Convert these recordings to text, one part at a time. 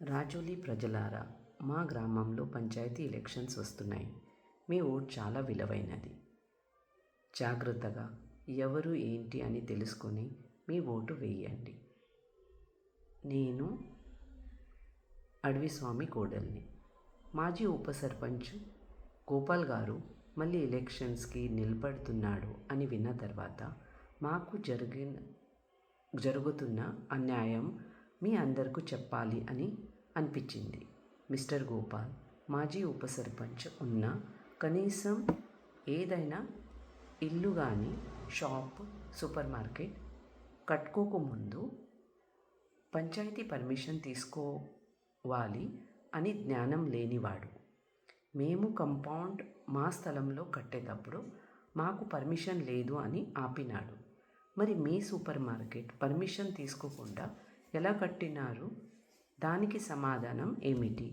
రాజోలి ప్రజలారా, మా గ్రామంలో పంచాయతీ ఎలక్షన్స్ వస్తున్నాయి. మీ ఓటు చాలా విలువైనది. జాగ్రత్తగా ఎవరు ఏంటి అని తెలుసుకొని మీ ఓటు వేయండి. నేను అడవిస్వామి కోడల్ని. మాజీ ఉప సర్పంచ్ గోపాల్ గారు మళ్ళీ ఎలక్షన్స్కి నిలబడుతున్నాడు అని విన్న తర్వాత మాకు జరుగుతున్న అన్యాయం మీ అందరికీ చెప్పాలి అని అనిపించింది. మిస్టర్ గోపాల్ మాజీ ఉప సర్పంచ్ ఉన్న కనీసం ఏదైనా ఇల్లు కానీ షాప్, సూపర్ మార్కెట్ కట్టుకోకముందు పంచాయతీ పర్మిషన్ తీసుకోవాలి అని జ్ఞానం లేనివాడు. మేము కంపౌండ్ మా స్థలంలో కట్టేటప్పుడు మాకు పర్మిషన్ లేదు అని ఆపినాడు. మరి మీ సూపర్ మార్కెట్ పర్మిషన్ తీసుకోకుండా ఎలా కట్టినారు? దానికి సమాధానం ఏమిటి?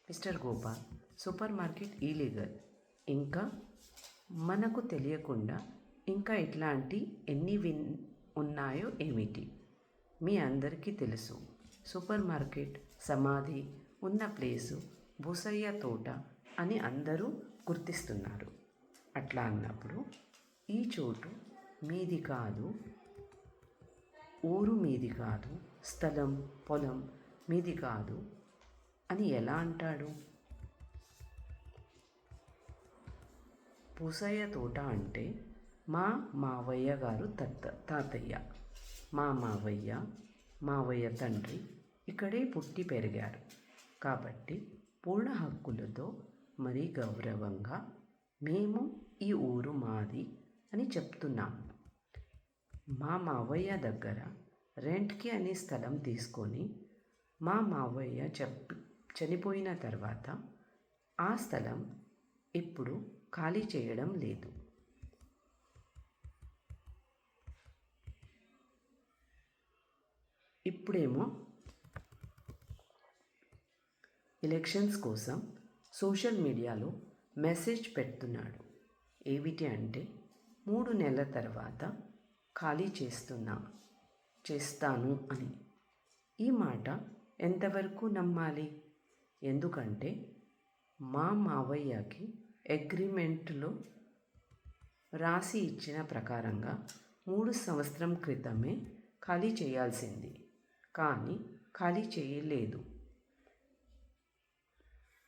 Mister Gopal, super market illegal. ఇంకా మనకు తెలియకుండా ఇంకా ఇట్లాంటి ఎన్ని ఉన్నాయో ఏమిటి? మీ అందరికీ తెలుసు, సూపర్ మార్కెట్ సమాధి ఉన్న ప్లేసు భూసయ్య తోట అని అందరూ గుర్తిస్తున్నారు. అట్లా అన్నప్పుడు ఈ చోటు మీది కాదు, ఊరు మీది కాదు, స్థలం పొలం మీది కాదు అని ఎలా అంటాడు? పూసయ్య తోట అంటే మా మావయ్య గారు తాతయ్య. మా మావయ్య తండ్రి ఇక్కడే పుట్టి పెరిగారు. కాబట్టి పూర్ణ హక్కులతో మరీ గౌరవంగా మేము ఈ ఊరు మాది అని చెప్తున్నాము. మా మావయ్య దగ్గర రెంట్కి అని స్థలం తీసుకొని మా మావయ్య చనిపోయిన తర్వాత ఆ స్థలం ఇప్పుడు ఖాళీ చేయడం లేదు. ఇప్పుడేమో ఎలక్షన్స్ కోసం సోషల్ మీడియాలో మెసేజ్ పెడుతున్నాడు. ఏమిటి అంటే 3 నెలల తర్వాత ఖాళీ చేస్తాను అని. ఈ మాట ఎంతవరకు నమ్మాలి? ఎందుకంటే మా మావయ్యకి అగ్రిమెంట్లో రాసి ఇచ్చిన ప్రకారంగా 3 సంవత్సరం క్రితమే ఖాళీ చేయాల్సింది. కానీ ఖాళీ చేయలేదు.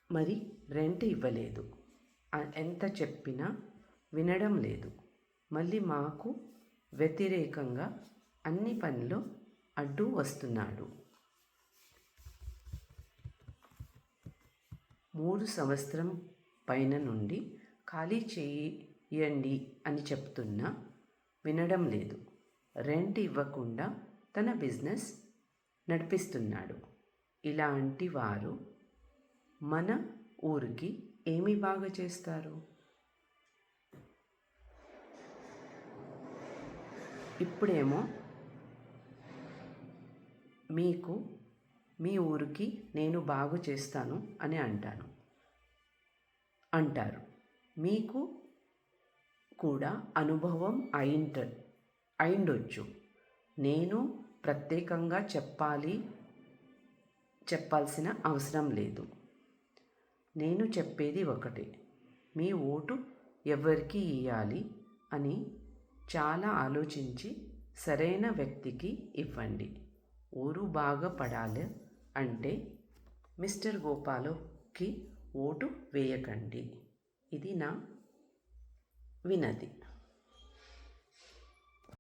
మరి రెంట్ ఇవ్వలేదు. ఎంత చెప్పినా వినడం లేదు. మళ్ళీ మాకు వ్యతిరేకంగా అన్ని పనులు అడ్డు వస్తున్నాడు. 3 సంవత్సరం పైన నుండి ఖాళీ చేయండి అని చెప్తున్నా వినడం లేదు. రెంట్ ఇవ్వకుండా తన బిజినెస్ నడిపిస్తున్నాడు. ఇలాంటి వారు మన ఊరికి ఏమి బాగా చేస్తారు? ఇప్పుడేమో మీకు మీ ఊరికి నేను బాగు చేస్తాను అని అంటారు. మీకు కూడా అనుభవం అయిండొచ్చు. నేను ప్రత్యేకంగా చెప్పాల్సిన అవసరం లేదు. నేను చెప్పేది ఒకటే, మీ ఓటు ఎవరికి ఇవ్వాలి అని చాలా ఆలోచించి సరైన వ్యక్తికి ఇవ్వండి. ఊరు బాగా పడాలి అంటే మిస్టర్ గోపాల్కి ఓటు వేయకండి. ఇది నా వినతి.